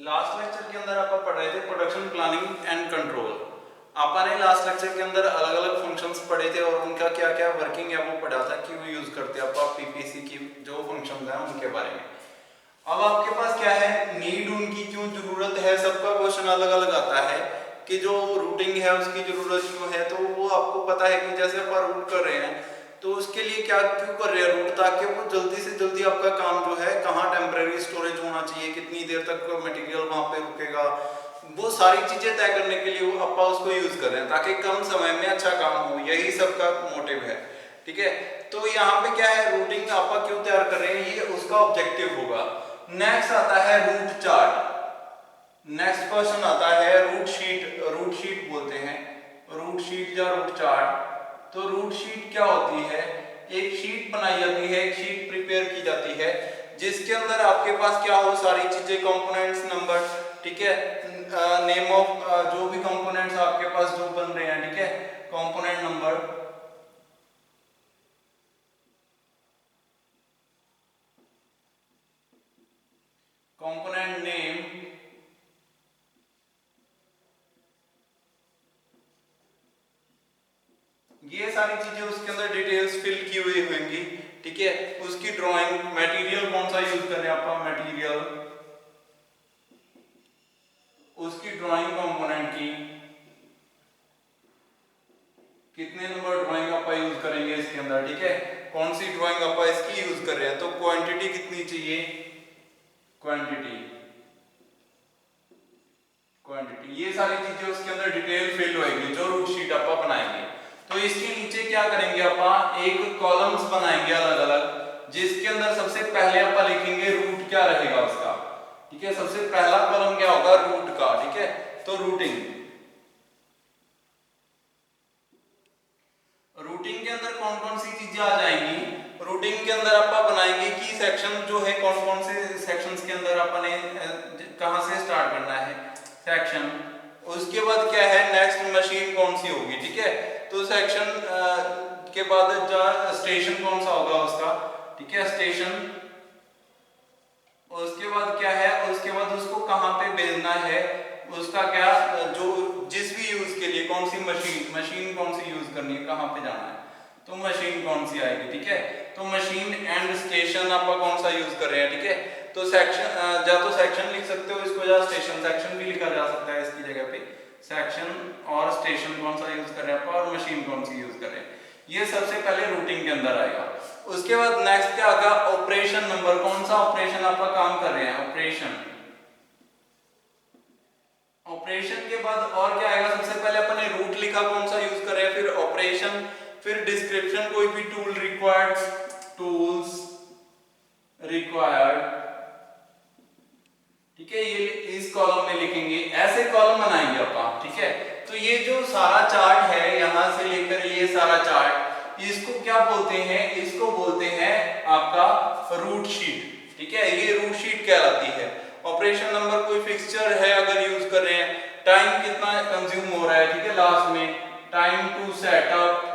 Last lecture के अंदर आप पढ़ रहे थे प्रोडक्शन प्लानिंग एंड कंट्रोल। आपने लास्ट लेक्चर के अंदर अलग अलग फंक्शंस पढ़े थे और उनका क्या क्या वर्किंग है वो पढ़ा था, क्यों यूज करते हैं आप पीपीसी की जो फंक्शंस हैं उनके बारे में। अब आपके पास क्या है, नीड उनकी क्यों जरूरत है, सबका क्वेश्चन अलग अलग आता है कि जो रूटिंग है उसकी जरूरत क्यों है। तो वो आपको पता है कि जैसे आप रूट कर रहे हैं तो उसके लिए क्या क्यों कर रहे हैं रूट, ताकि वो जल्दी से जल्दी आपका काम जो है कहाँ टेम्परेरी स्टोरेज होना चाहिए, कितनी देर तक मटेरियल वहां पे रुकेगा, वो सारी चीजें तय करने के लिए वो आप उसको यूज कर रहे हैं ताकि कम समय में अच्छा काम हो। यही सबका मोटिव है, ठीक है। तो यहाँ पे क्या है, रूटिंग आप क्यों तैयार कर रहे हैं, ये उसका ऑब्जेक्टिव होगा। नेक्स्ट आता है रूट चार्ट। नेक्स्ट क्वेश्चन आता है रूट शीट। रूट शीट बोलते हैं, रूट शीट या रूट चार्ट। तो रूट शीट क्या होती है, एक शीट बनाई जाती है, एक शीट प्रिपेयर की जाती है जिसके अंदर आपके पास क्या हो, सारी चीजें, कंपोनेंट्स, नंबर, ठीक है, नेम ऑफ जो भी कंपोनेंट्स आपके पास जो बन रहे हैं, ठीक है, कंपोनेंट नंबर, कंपोनेंट नेम, ये सारी चीजें उसके अंदर डिटेल्स फिल की हुई होंगी, ठीक है। उसकी ड्राइंग, मटेरियल कौन सा यूज कर रहे हैं आप, मटेरियल, उसकी ड्राइंग कंपोनेंट की, कितने नंबर ड्राइंग आप यूज करेंगे इसके अंदर, ठीक है, कौन सी ड्राइंग आप इसकी यूज कर रहे हैं, तो क्वांटिटी कितनी चाहिए, क्वांटिटी, क्वांटिटी, ये सारी चीजें उसके अंदर डिटेल फिल होएगी जो रूट शीट आप बनाएंगे। तो इसके नीचे क्या करेंगे, आप एक कॉलम्स बनाएंगे अलग अलग, जिसके अंदर सबसे पहले आप लिखेंगे रूट क्या रहेगा उसका, ठीक है। सबसे पहला कॉलम क्या होगा, रूट का, ठीक है। तो रूटिंग, रूटिंग के अंदर कौन कौन सी चीजें आ जाएंगी, रूटिंग के अंदर आप बनाएंगे कि सेक्शन जो है कौन कौन से सेक्शंस के अंदर अपने कहां से स्टार्ट करना है, सेक्शन। उसके बाद क्या है, नेक्स्ट मशीन कौन सी होगी, ठीक है। तो सेक्शन के बाद स्टेशन कौन सा होगा उसका, ठीक है, स्टेशन। उसके बाद क्या है, उसके बाद उसको कहां पे भेजना है, उसका क्या, जो जिस भी यूज के लिए कौन सी मशीन, मशीन कौन सी यूज करनी है, कहां पे जाना है, तो मशीन कौन सी आएगी, ठीक है। तो मशीन एंड स्टेशन आप कौन सा यूज कर रहे हैं, ठीक है। तो सेक्शन या तो सेक्शन लिख सकते हो इसको, या स्टेशन, सेक्शन भी लिखा जा सकता है इसकी जगह पे, सेक्शन और स्टेशन कौन सा यूज कर रहे हैं आप, और मशीन कौन सी यूज कर रहे हैं, ये सबसे पहले रूटिंग के अंदर आएगा। उसके बाद नेक्स्ट क्या आएगा, ऑपरेशन नंबर, कौन सा ऑपरेशन आपका काम कर रहे हैं, ऑपरेशन। ऑपरेशन के बाद और क्या आएगा, सबसे पहले अपने रूट लिखा कौन सा यूज कर रहे हैं, फिर ऑपरेशन, फिर डिस्क्रिप्शन, कोई भी टूल रिक्वायर्ड, टूल्स रिक्वायर्ड, ठीक है, ये इस कॉलम में लिखेंगे, ऐसे कॉलम बनाएंगे आप, ठीक है। तो ये जो सारा चार्ट है यहां से लेकर ये सारा चार्ट, इसको क्या बोलते हैं, इसको बोलते हैं आपका रूट शीट, ठीक है, ये रूट शीट कहलाती है। ऑपरेशन नंबर कोई फिक्सचर है अगर यूज कर रहे हैं, टाइम कितना कंज्यूम हो रहा है, ठीक है, लास्ट में टाइम टू सेटअप,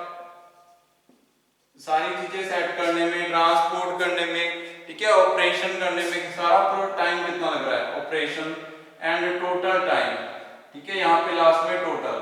सारी चीजें सेट करने में, ट्रांसपोर्ट करने में, ठीक है, ऑपरेशन करने में सारा टाइम कितना लग रहा है, ऑपरेशन एंड टोटल टाइम, ठीक है, यहाँ पे लास्ट में टोटल।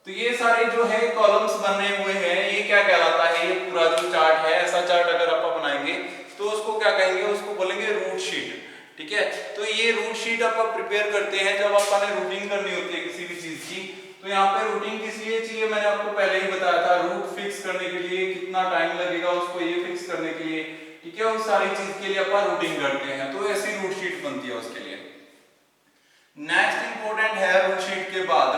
तो ये सारे जो है कॉलम्स बने हुए हैं, ये क्या कहलाता है, ये पूरा जो चार्ट है, ऐसा चार्ट अगर आप बनाएंगे तो उसको क्या कहेंगे, उसको बोलेंगे रूट शीट, ठीक है। तो ये रूट शीट आप प्रिपेयर करते हैं जब आपने रूटिंग करनी होती है किसी भी चीज की। तो यहाँ पे रूटिंग किस लिए चाहिए, मैंने आपको पहले ही बताया था, रूट फिक्स करने के लिए कितना टाइम लगेगा उसको ये फिक्स करने के लिए, ठीक है, उस सारी चीज के लिए अपन रूटिंग करते हैं, तो ऐसी रूट शीट बनती है उसके लिए। नेक्स्ट इंपॉर्टेंट है रूट शीट के बाद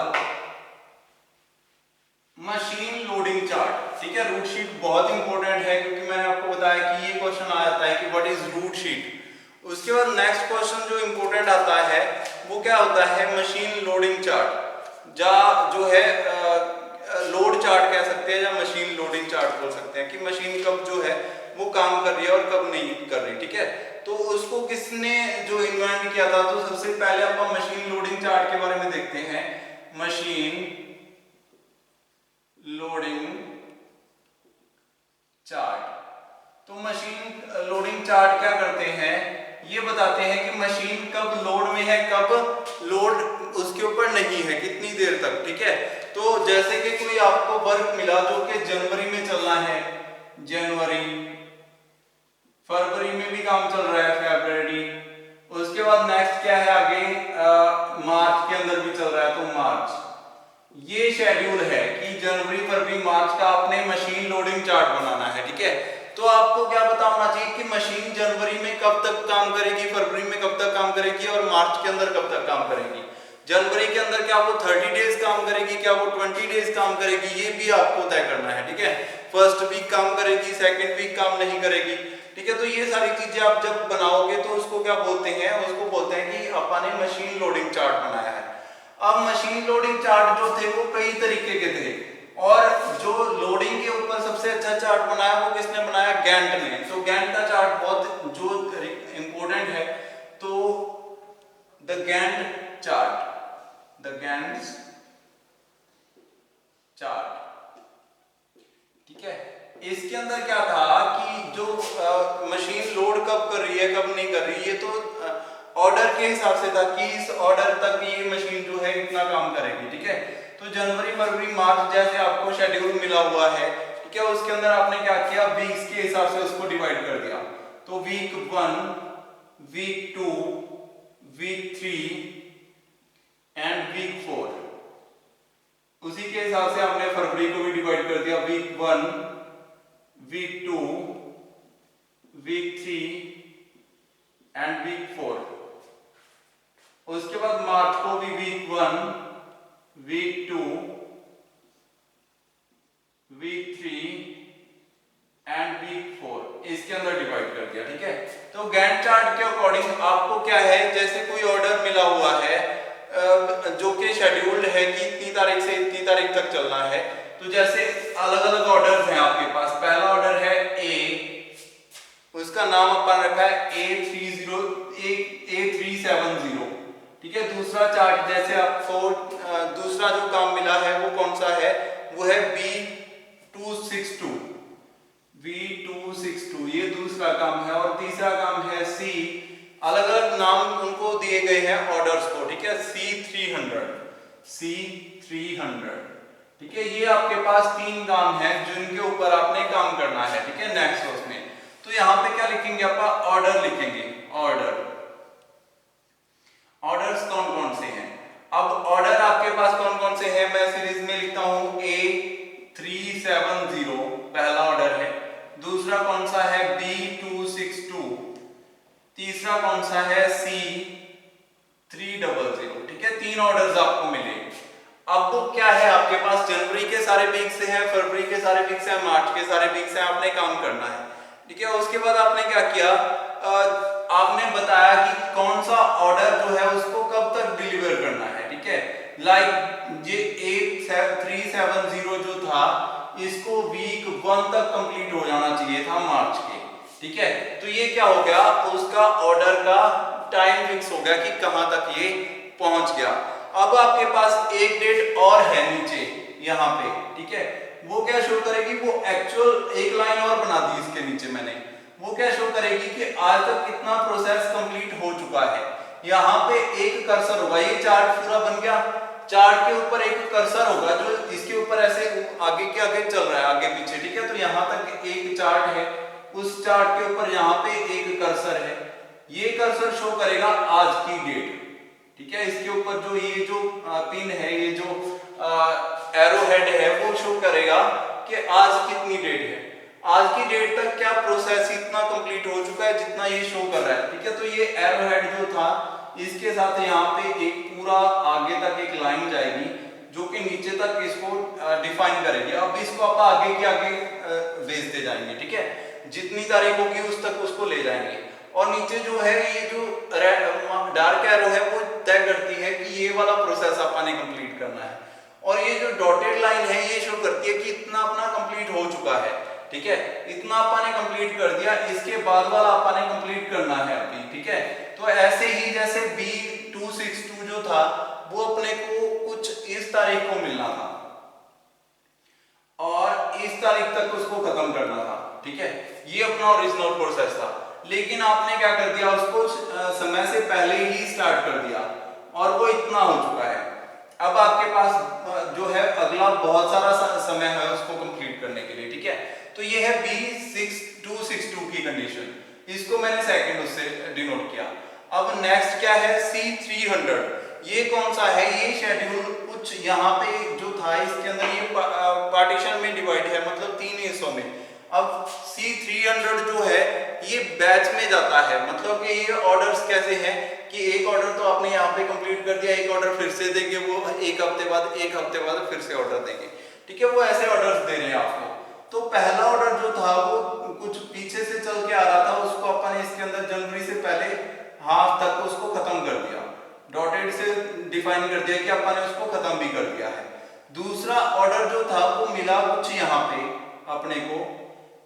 मशीन लोडिंग चार्ट, ठीक है। रूट शीट बहुत इंपॉर्टेंट है क्योंकि मैंने आपको बताया कि ये क्वेश्चन आ जाता है कि व्हाट इज रूट शीट। उसके बाद नेक्स्ट क्वेश्चन जो इंपॉर्टेंट आता है वो क्या होता है, मशीन लोडिंग चार्ट, जा जो है लोड चार्ट कह सकते हैं या मशीन लोडिंग चार्ट बोल सकते हैं कि मशीन कब जो है वो काम कर रही है और कब नहीं कर रही, ठीक है। तो उसको किसने जो इन्वेंट किया था, तो सबसे पहले आप मशीन लोडिंग चार्ट के बारे में देखते हैं। मशीन लोडिंग चार्ट, तो मशीन लोडिंग चार्ट क्या करते हैं, ये बताते हैं कि मशीन कब लोड में है, कब देर तक, ठीक है। तो जैसे कि कोई आपको वर्क मिला जो कि जनवरी में चलना है, जनवरी, फरवरी में भी काम चल रहा है, फरवरी, उसके बाद नेक्स्ट क्या है आगे, मार्च के अंदर भी चल रहा है, तो मार्च। ये शेड्यूल है कि जनवरी फरवरी मार्च का आपने मशीन लोडिंग चार्ट बनाना है, ठीक है। तो आपको क्या पता होना चाहिए कि मशीन जनवरी में कब तक काम करेगी, फरवरी में कब तक काम करेगी और मार्च के अंदर कब तक काम करेगी। जनवरी के अंदर क्या वो 30 डेज काम करेगी, क्या वो 20 डेज काम करेगी, ये भी आपको तय करना है, ठीक है। फर्स्ट वीक काम करेगी, सेकंड वीक काम नहीं करेगी, ठीक है। तो ये सारी चीजें आप जब बनाओगे तो उसको क्या बोलते हैं, उसको बोलते हैं कि अपन ने मशीन लोडिंग चार्ट बनाया है। अब मशीन लोडिंग चार्ट जो थे वो कई तरीके के थे, और जो लोडिंग के ऊपर सबसे अच्छा चार्ट बनाया वो किसने बनाया, गैंट ने। तो गैंट का चार्ट बहुत जो इंपॉर्टेंट है, तो the Gantt chart, the Gantt chart, ठीक है। इसके अंदर क्या था कि जो मशीन लोड कब कर रही है कब नहीं कर रही है, तो ऑर्डर के हिसाब से था कि इस ऑर्डर तक ये मशीन जो है इतना काम करेगी, ठीक है। तो जनवरी फरवरी मार्च जैसे आपको शेड्यूल मिला हुआ है, ठीक है, उसके अंदर आपने क्या किया, वीक्स के हिसाब से उसको डिवाइड कर दिया। तो week 1, week 2, week 3 and week 4। उसी के हिसाब से आपने फरवरी को भी डिवाइड कर दिया, week 1, week 2, week 3 and week 4। उसके बाद मार्च को भी week 1, week 2, week 3 and week 4 इसके अंदर डिवाइड कर दिया, ठीक है। तो गैंट चार्ट के अकॉर्डिंग आपको क्या है, जैसे कोई ऑर्डर मिला हुआ है जो कि शेड्यूल्ड है कि इतनी तारीख से इतनी तारीख तक चलना है, तो जैसे अलग अलग ऑर्डर्स हैं आपके पास। पहला ऑर्डर है ए, उसका नाम अपन रखा है A370, ठीक है। दूसरा चार्ट जैसे आपको दूसरा जो काम मिला है वो कौन सा है, वो है B262, B262 ये दूसरा काम है। और तीसरा काम है C, अलग अलग नाम उनको दिए गए हैं ऑर्डर्स को, ठीक है। C300, C300, ठीक है। ये आपके पास 3 काम है जिनके ऊपर आपने काम करना है, ठीक है, नेक्स्ट उसमें। तो यहां पे क्या लिखेंगे, आप ऑर्डर लिखेंगे, ऑर्डर, ऑर्डर्स कौन कौन से हैं। अब ऑर्डर आपके पास कौन कौन से हैं, मैं सीरीज में लिखता हूं। A370 पहला ऑर्डर है, दूसरा कौन सा है B262, तीसरा कौन सा है C300, ठीक है। 3 ऑर्डर्स आपको मिले। अब वो क्या है आपके पास, जनवरी के सारे वीक से है, फरवरी के सारे वीक से है, मार्च के सारे वीक से आपने काम करना है, ठीक है। उसके बाद आपने क्या किया, आपने बताया कि कौन सा ऑर्डर जो है उसको कब तक डिलीवर करना है, ठीक है। लाइक ये 8370 जो था इसको वीक 1 तक कंप्लीट हो जाना चाहिए था मार्च के, ठीक है। तो ये क्या हो गया, उसका ऑर्डर का टाइम फिक्स हो गया कि कहां तक ये पहुंच गया। अब आपके पास एक डेट और है नीचे यहां पे, ठीक है। वो क्या शो करेगी, वो एक्चुअल एक लाइन और बना दी इसके नीचे मैंने, वो क्या शो करेगी कि आज तक कितना प्रोसेस कंप्लीट हो चुका है। यहाँ पे एक कर्सर होगा, ये चार्ट पूरा बन गया, चार्ट के ऊपर एक कर्सर होगा जो इसके ऊपर ऐसे आगे के आगे चल रहा है, आगे पीछे, ठीक है। तो यहाँ तक एक चार्ट है, उस चार्ट के ऊपर यहाँ पे एक कर्सर है, ये कर्सर शो करेगा आज की डेट, ठीक है। इसके ऊपर जो ये जो पिन है, ये जो एरो हेड है वो शो करेगा कि आज कितनी डेट है, आज की डेट तक क्या प्रोसेस इतना कंप्लीट हो चुका है जितना ये शो कर रहा है, ठीक है। तो ये एरो हेड जो था इसके साथ यहाँ पे एक पूरा आगे तक एक लाइन जाएगी जो कि नीचे तक इसको डिफाइन करेगी। अब इसको आप आगे के आगे भेजते जाएंगे, ठीक है, जितनी तारीख होगी उस तक उसको ले जाएंगे। और नीचे जो है ये जो डार्क एरो है वो तय करती है कि ये वाला प्रोसेस आपने कंप्लीट करना है, और ये जो डॉटेड लाइन है ये शो करती है कि इतना अपना कंप्लीट हो चुका है, ठीक है। इतना आपने कंप्लीट कर दिया, इसके बाद वाला आपने कंप्लीट करना है अभी, ठीक है। तो ऐसे ही जैसे B262 जो था वो अपने को कुछ इस तारीख को मिलना था और इस तारीख तक उसको खत्म करना था, ठीक है। ये अपना ओरिजिनल प्रोसेस था, लेकिन आपने क्या कर दिया, उसको समय से पहले ही स्टार्ट कर दिया और वो इतना हो चुका है। अब आपके पास जो है अगला बहुत सारा समय है उसको कंप्लीट करने के लिए, ठीक है। तो ये है B6262 की कंडीशन, इसको मैंने सेकंड उससे डिनोट किया। अब नेक्स्ट क्या है C300, ये कौन सा है, ये शेड्यूल कुछ यहाँ पे जो था इसके अंदर ये पार्टीशन में डिवाइड है, मतलब 3 हिस्सों में। अब C300 जो है ये बैच में जाता है, मतलब कि ये ऑर्डर्स कैसे हैं कि एक ऑर्डर तो आपने यहाँ पे कंप्लीट कर दिया, एक ऑर्डर फिर से देंगे वो एक हफ्ते बाद फिर से ऑर्डर देंगे, ठीक है, वो ऐसे ऑर्डर्स दे रहे हैं आपको। तो पहला ऑर्डर जो था वो कुछ पीछे से चल के आ रहा था, उसको अपन ने इसके अंदर जनवरी से पहले हाफ तक उसको खत्म कर दिया, डॉटेड से डिफाइन कर दिया कि अपन ने उसको खत्म भी कर दिया है। दूसरा ऑर्डर जो था वो मिला कुछ यहाँ पे अपने को,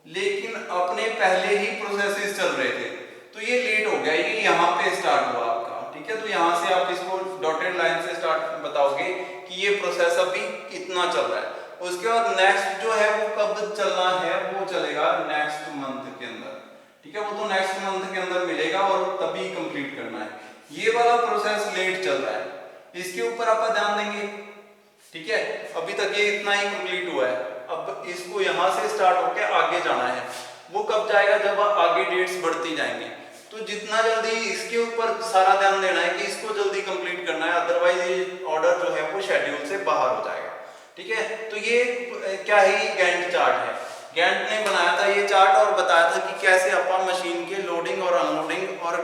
लेकिन अपने पहले ही प्रोसेसेस चल रहे थे तो ये लेट हो गया, ये यहाँ पे स्टार्ट हुआ आपका, ठीक है। तो यहाँ से आप इसको डॉटेड लाइन से स्टार्ट बताओगे कि ये प्रोसेस अभी इतना चल रहा है। उसके बाद नेक्स्ट जो है वो कब चलना है, वो चलेगा नेक्स्ट मंथ के अंदर, ठीक है, वो तो नेक्स्ट मंथ के अंदर मिलेगा और तभी कंप्लीट करना है। ये वाला प्रोसेस लेट चल रहा है, इसके ऊपर आप ध्यान देंगे, ठीक है। अभी तक ये इतना ही कंप्लीट हुआ है, अब इसको यहाँ से स्टार्ट होके आगे जाना है, वो कब जाएगा जब आगे डेट्स बढ़ती जाएंगी। तो जितना जल्दी इसके ऊपर सारा ध्यान देना है कि इसको जल्दी कंप्लीट करना है, अदरवाइज ये ऑर्डर जो है वो शेड्यूल से बाहर हो जाएगा, ठीक है। तो ये क्या है, ये गैंट चार्ट है, गैंट ने बनाया था ये चार्ट और बताया था कि कैसे अपन मशीन के लोडिंग और अनलोडिंग और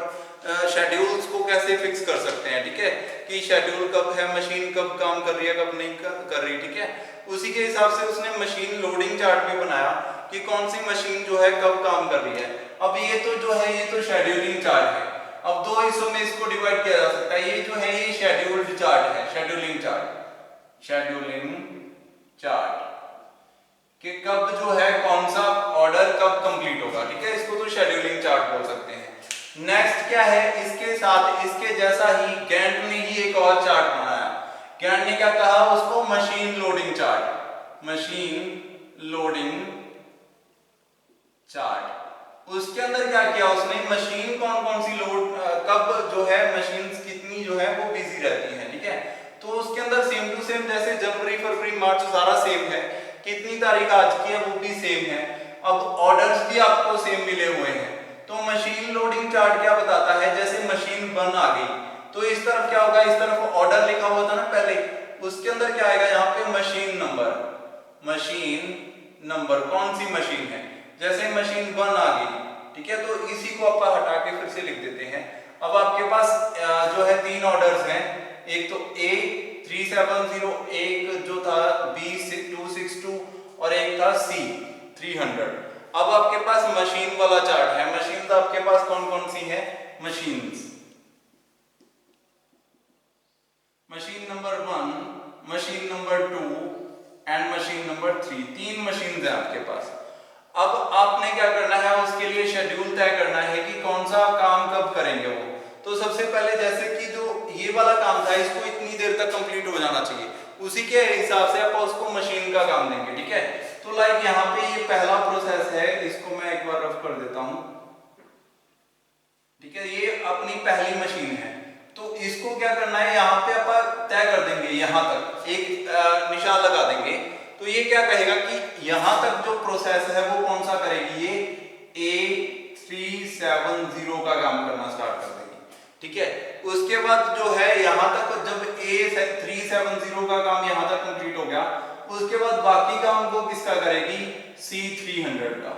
शेड्यूल्स को कैसे फिक्स कर सकते हैं, ठीक है, कि शेड्यूल कब है, मशीन कब काम कर रही है कब नहीं कर रही, ठीक है। उसी के हिसाब से उसने मशीन लोडिंग चार्ट भी बनाया कि कौन सी मशीन जो है कब काम कर रही है। अब ये तो जो है ये तो शेड्यूलिंग चार्ट है, अब दो हिस्सों में इसको डिवाइड किया जा सकता है, ये जो है ये शेड्यूल्ड चार्ट है, शेड्यूलिंग चार्ट कि कब जो है कौन सा ऑर्डर कब कंप्लीट होगा, ठीक है, इसको तो शेड्यूलिंग चार्ट बोल सकते हैं। नेक्स्ट क्या है, इसके साथ इसके जैसा ही गैंट ने ही एक और चार्ट बनाया, गैंट ने क्या कहा उसको, मशीन लोडिंग चार्ट। उसके अंदर क्या किया उसने, मशीन कौन कौन सी लोड कब जो है मशीन कितनी जो है वो बिजी रहती है, ठीक है। तो उसके अंदर सेम टू सेम जैसे जनवरी फरवरी मार्च सारा सेम है, कितनी तारीख आज की है वो भी सेम है, अब ऑर्डर्स भी आपको सेम मिले हुए हैं। तो मशीन लोडिंग चार्ट क्या बताता है, जैसे मशीन 1 आ गई तो इस तरफ क्या होगा, इस तरफ ऑर्डर लिखा हुआ था ना पहले, उसके अंदर क्या आएगा यहाँ पे मशीन नंबर कौन सी मशीन है, जैसे मशीन 1 आ गई, ठीक है, तो इसी को आप हटा के फिर से लिख देते हैं। अब आपके पास जो है 3 ऑर्डर्स हैं, एक तो A370, एक जो था B262 और एक था C300। अब आपके पास मशीन वाला चार्ट है, मशीन आपके पास कौन कौन सी है, machine number 1, machine number 2 and machine number 3, 3 machine है आपके पास। अब आपने क्या करना है, उसके लिए शेड्यूल तय करना है कि कौन सा काम कब करेंगे वो। तो सबसे पहले जैसे कि जो ये वाला काम था इसको इतनी देर तक कंप्लीट हो जाना चाहिए, उसी के हिसाब से आप उसको मशीन का काम देंगे, ठीक है। तो लाइक यहाँ पे ये पहला प्रोसेस है, इसको मैं एक बार रफ कर देता हूं, ठीक है, ये अपनी पहली मशीन है। तो इसको क्या करना है, यहाँ पे आप तय कर देंगे, यहाँ तक एक निशान लगा देंगे, तो ये क्या कहेगा कि यहाँ तक जो प्रोसेस है वो कौन सा करेगी, ये A370 का काम करना स्टार्ट कर देगी, ठीक है। उसके बाद जो है यहाँ तक जब A370 का काम यहाँ तक कंप्लीट हो गया, उसके बाद बाकी काम को किसका करेगी, C300 का,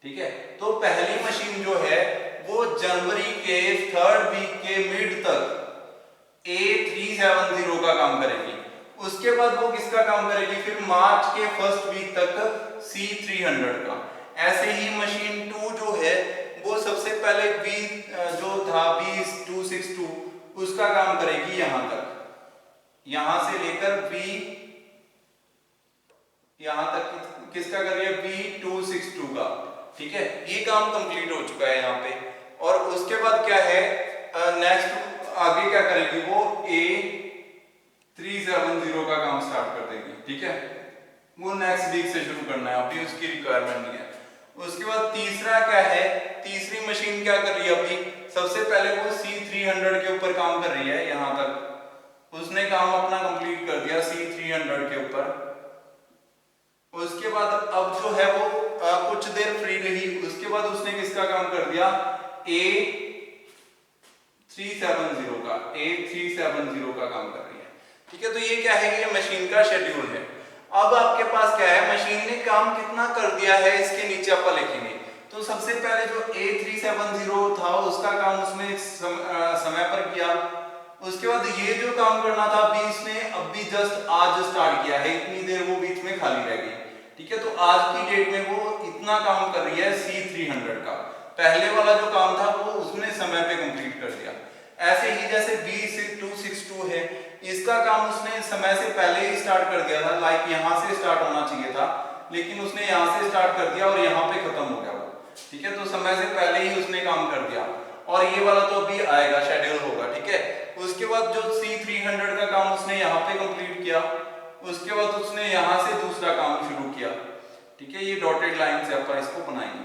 ठीक है। तो पहली मशीन जो है वो जनवरी के 3rd वीक के मिड तक A370 का काम करेगी, उसके बाद वो किसका काम करेगी, फिर मार्च के 1st वीक तक C300 का। ऐसे ही मशीन 2 जो है वो सबसे पहले जो था B262 उसका काम करेगी यहां तक, यहां से लेकर B यहां तक किसका करिए, B262 का, ठीक है। ये काम कंप्लीट हो चुका है यहाँ पे। और उसके बाद क्या है, नेक्स्ट आगे क्या करेगी, वो A370 का काम स्टार्ट कर देगी, ठीक है। वो नेक्स्ट वीक से शुरू करना है, अभी उसकी रिक्वायरमेंट नहीं है। उसके बाद तीसरा क्या है, तीसरी मशीन क्या कर रही है, अभी सबसे पहले वो C300 के ऊपर काम कर रही है यहाँ तक, उसने काम अपना कंप्लीट कर दिया C300 के ऊपर। उसके बाद अब जो है वो कुछ देर फ्री रही, उसके बाद उसने किसका काम कर दिया, A370 का काम कर रही है। ठीक है, तो ये क्या है, ये मशीन का शेड्यूल है। अब आपके पास क्या है, मशीन ने काम कितना कर दिया है इसके नीचे आप लिखेंगे। तो सबसे पहले जो A370 था उसका काम उसने समय पर किया। उसके बाद ये जो काम करना था अभी इसने अभी जस्ट आज स्टार्ट किया है, इतनी देर वो बीच में खाली रह गई। ठीक है, तो आज की डेट में वो इतना काम कर रही है C300 का। पहले वाला जो काम था वो उसने समय पे कंप्लीट कर दिया। ऐसे ही जैसे B262 है, इसका काम उसने समय से पहले ही स्टार्ट कर दिया था, लाइक यहाँ से स्टार्ट होना चाहिए था, लेकिन उसने यहाँ से स्टार्ट कर दिया और यहाँ पे खत्म हो गया वो। ठीक है, तो समय से पहले ही उसने काम कर दिया। और ये वाला तो अभी आएगा, शेड्यूल होगा। ठीक है, उसके बाद जो C300 का काम उसने यहाँ पे कंप्लीट किया, उसके बाद उसने यहाँ से दूसरा काम शुरू किया। ठीक है, ये डॉटेड लाइन से अपन इसको बनाएंगे,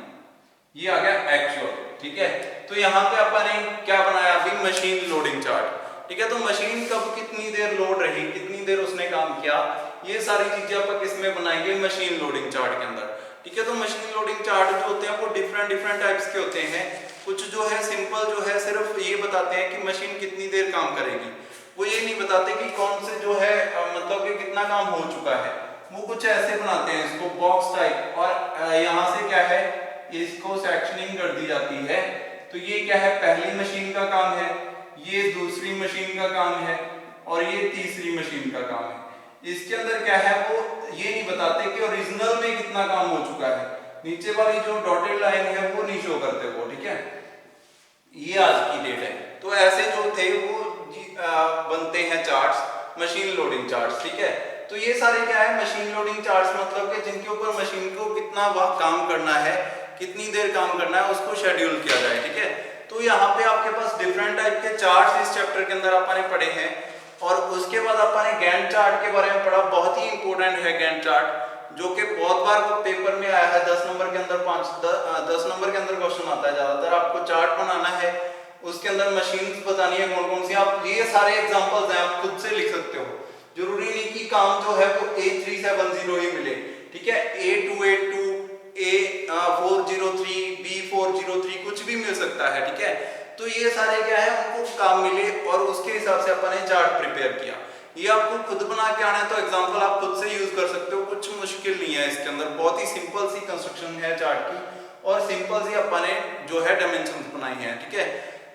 ये आ गया एक्चुअल। ठीक है, तो यहाँ पे अपन ने क्या बनाया अभी, मशीन लोडिंग चार्ट। ठीक है, तो मशीन कब कितनी देर लोड रही, कितनी देर उसने काम किया, ये सारी चीजें अपन किस में बनाएंगे, मशीन लोडिंग चार्ट के अंदर। ठीक है, तो मशीन लोडिंग चार्ट जो होते हैं वो डिफरेंट टाइप्स के होते हैं। कुछ जो है सिंपल जो है सिर्फ ये बताते हैं कि मशीन कितनी देर काम करेगी, वो ये नहीं बताते कि कौन से जो है मतलब कि कितना काम हो चुका है। वो कुछ ऐसे बनाते हैं इसको बॉक्स टाइप, और यहाँ से क्या है, इसको सेक्शनिंग कर दी जाती है। तो ये क्या है, पहली मशीन का काम है, ये दूसरी मशीन का काम है, और ये तीसरी मशीन का काम है। इसके अंदर क्या है, वो ये नहीं बताते कि ओरिजिनल में कितना काम हो चुका है। नीचे वाली जो डॉटेड लाइन है वो नहीं शो करते वो। ठीक है, ये आज की डेट है। तो ऐसे जो थे वो बनते हैं चार्ट्स, मशीन लोडिंग चार्ट्स। ठीक है, तो ये सारे क्या है, मशीन लोडिंग चार्ट्स, मतलब कि जिनके ऊपर मशीन को कितना काम करना है, कितनी देर काम करना है, उसको शेड्यूल किया जाए। ठीक है, तो यहाँ पे आपके पास डिफरेंट टाइप के चार्ट्स इस चैप्टर के अंदर आपने पढ़े हैं। और उसके बाद आपने गैंट चार्ट के बारे में पढ़ा, बहुत ही इंपॉर्टेंट है गैंट चार्ट, जो कि बहुत बार पेपर में आया है। 10 नंबर के अंदर 10 नंबर के अंदर क्वेश्चन आता है ज्यादातर। आपको चार्ट बनाना है, उसके अंदर मशीन्स बतानी है कौन कौन सी, आप ये सारे एग्जांपल्स हैं, आप खुद से लिख सकते हो। जरूरी नहीं कि काम जो है वो A370 ही मिले। ठीक है, A282, A403, B403 कुछ भी मिल सकता है। ठीक है, तो ये सारे क्या है, उनको काम मिले और उसके हिसाब से अपन ने चार्ट प्रिपेयर किया। ये आपको खुद बना के आना है, तो एग्जांपल आप खुद से यूज कर सकते हो, कुछ मुश्किल नहीं है इसके अंदर। बहुत ही सिंपल सी कंस्ट्रक्शन है चार्ट की, और सिंपल सी अपन ने जो है डायमेंशंस बनाई है। ठीक है,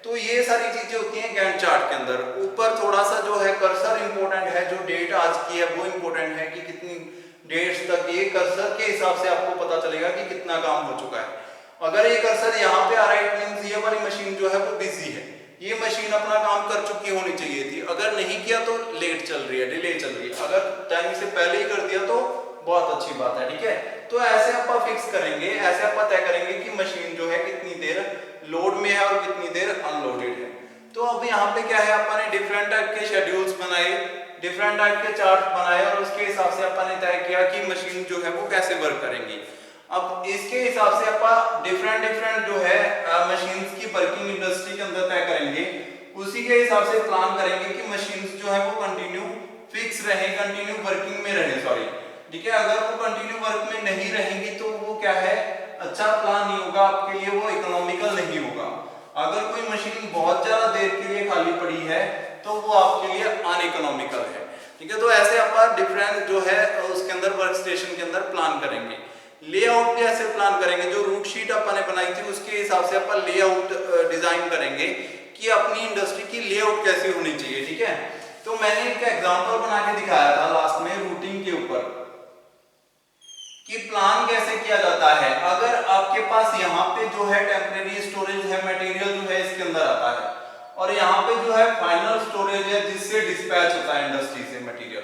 तो ये सारी चीजें होती हैं गैंट चार्ट के अंदर। ऊपर थोड़ा सा जो है कर्सर इंपॉर्टेंट है, जो डेट आज की है वो इंपॉर्टेंट है कि कितनी डेट्स तक, ये कर्सर के हिसाब से आपको पता चलेगा कि कितना काम हो चुका है। अगर ये कर्सर यहाँ पे आ रहा है, इट मींस ये वाली मशीन जो है वो बिजी है, ये मशीन अपना काम कर चुकी होनी चाहिए थी। अगर नहीं किया तो लेट चल रही है, डिले चल रही है। अगर टाइम से पहले ही कर दिया तो बहुत अच्छी बात है। ठीक है, तो ऐसे आप फिक्स करेंगे, ऐसे आप तय करेंगे कि मशीन जो है कितनी देर लोड में है और कितनी देर अनलोडेड है। तो अब यहाँ पे क्या है, अपन ने डिफरेंट टाइप के शेड्यूल्स बनाए, डिफरेंट टाइप के चार्ट बनाए, और उसके हिसाब से अपन ने तय किया कि मशीन जो है वो कैसे वर्क करेंगी। अब इसके हिसाब से अपन डिफरेंट जो है मशीन्स की वर्किंग इंडस्ट्री के अंदर तय करेंगे। उसी के हिसाब से प्लान करेंगे कि मशीन्स जो है वो कंटिन्यू फिक्स रहे, कंटिन्यू वर्किंग में रहे, सॉरी। ठीक है, अगर वो कंटिन्यू वर्क में नहीं रहेंगी तो वो क्या है, अच्छा प्लान नहीं होगा आपके लिए, वो इकोनॉमिकल नहीं होगा। अगर कोई मशीन बहुत ज्यादा देर के लिए खाली पड़ी है तो वो आपके लिए अनइकोनॉमिकल है। ठीक है, तो ऐसे अपन डिफरेंट जो है उसके अंदर वर्क स्टेशन के अंदर प्लान करेंगे। लेआउट भी ऐसे प्लान करेंगे, जो रूट शीट अपन ने बनाई थी उसके हिसाब से अपन लेआउट डिजाइन करेंगे कि अपनी इंडस्ट्री की लेआउट कैसी होनी चाहिए। ठीक है, तो मैंने एक एग्जांपल बना के दिखाया था लास्ट में रूटिंग के ऊपर कि प्लान कैसे किया जाता है। अगर आपके पास यहाँ पे जो है टेम्परेरी स्टोरेज है, मटेरियल जो है इसके अंदर आता है, और यहाँ पे जो है फाइनल स्टोरेज है जिससे डिस्पैच होता है इंडस्ट्री से मटेरियल।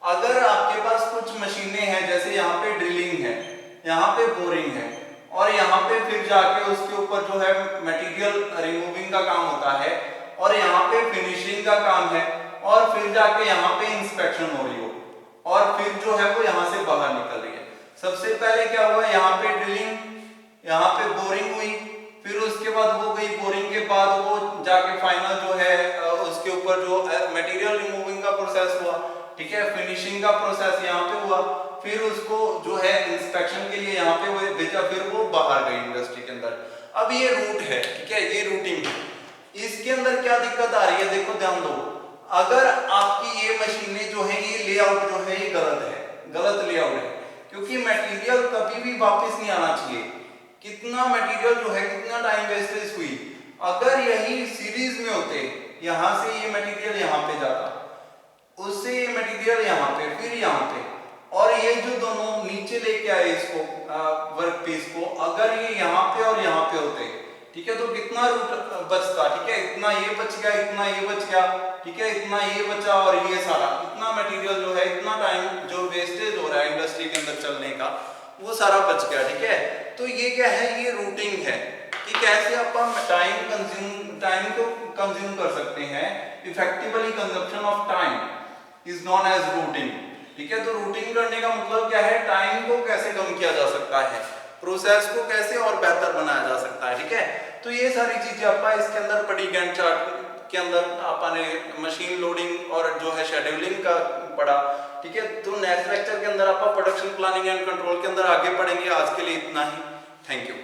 अगर आपके पास कुछ मशीनें हैं, जैसे यहाँ पे ड्रिलिंग है, यहाँ पे बोरिंग है, और यहाँ पे फिर जाके उसके ऊपर जो है मटेरियल रिमूविंग का काम होता है, और यहाँ पे फिनिशिंग का काम है, और फिर जाके यहाँ पे इंस्पेक्शन हो रही हो, और फिर जो है वो यहाँ से बाहर निकल रही है। सबसे पहले क्या हुआ, यहाँ पे ड्रिलिंग, यहाँ पे बोरिंग हुई, फिर उसके बाद हो गई बोरिंग के बाद वो जाके फाइनल जो है उसके उसके ऊपर जो मटेरियल रिमूविंग का प्रोसेस हुआ, ठीक है, फिनिशिंग का प्रोसेस यहाँ पे हुआ, फिर उसको जो है इंस्पेक्शन के लिए यहाँ पे वो भेजा, फिर वो बाहर गई इंडस्ट्री के अंदर। अब ये रूट है, ठीक है, ये रूटिंग है। इसके अंदर क्या दिक्कत आ रही है, देखो ध्यान दो, अगर आपकी ये मशीनें जो है ये लेआउट जो है ये गलत है, गलत लेआउट है, क्योंकि मटेरियल कभी भी वापस नहीं आना चाहिए। कितना मटेरियल जो है, कितना टाइम वेस्टेज हुई। अगर यही सीरीज में होते, यहां से ये मटेरियल यहां पे जाता, उससे ये मटेरियल यहाँ पे, फिर यहाँ पे, और ये जो दोनों नीचे लेके आए इसको वर्क पीस को, अगर ये यहाँ पे और यहाँ पे होते, ठीक है, तो कितना रूट बचता, ठीक है, इतना ये बच गया, इतना ये बच गया, ठीक है, इतना ये बचा, और ये सारा इतना मटेरियल जो है, इतना टाइम जो वेस्टेज हो रहा है इंडस्ट्री के अंदर चलने का, वो सारा बच गया, ठीक है। तो ये क्या है, ये रूटिंग है कि कैसे अपन टाइम को कंज्यूम कर सकते हैं। Effectively consumption of time is known as routing, ठीक है। तो रूटिंग करने का मतलब क्या है, टाइम को कैसे कम किया जा सकता है, प्रोसेस को कैसे और बेहतर बनाया जा सकता है, ठीक है। तो ये सारी चीजें अपन इसके अंदर पढ़ी, गैंट चार्ट के अंदर अपन ने मशीन लोडिंग और जो है शेड्यूलिंग का पढ़ा, ठीक है। तो नेक्स्ट लेक्चर के अंदर अपन प्रोडक्शन प्लानिंग एंड कंट्रोल के अंदर आगे पढ़ेंगे। आज के लिए इतना ही, थैंक यू।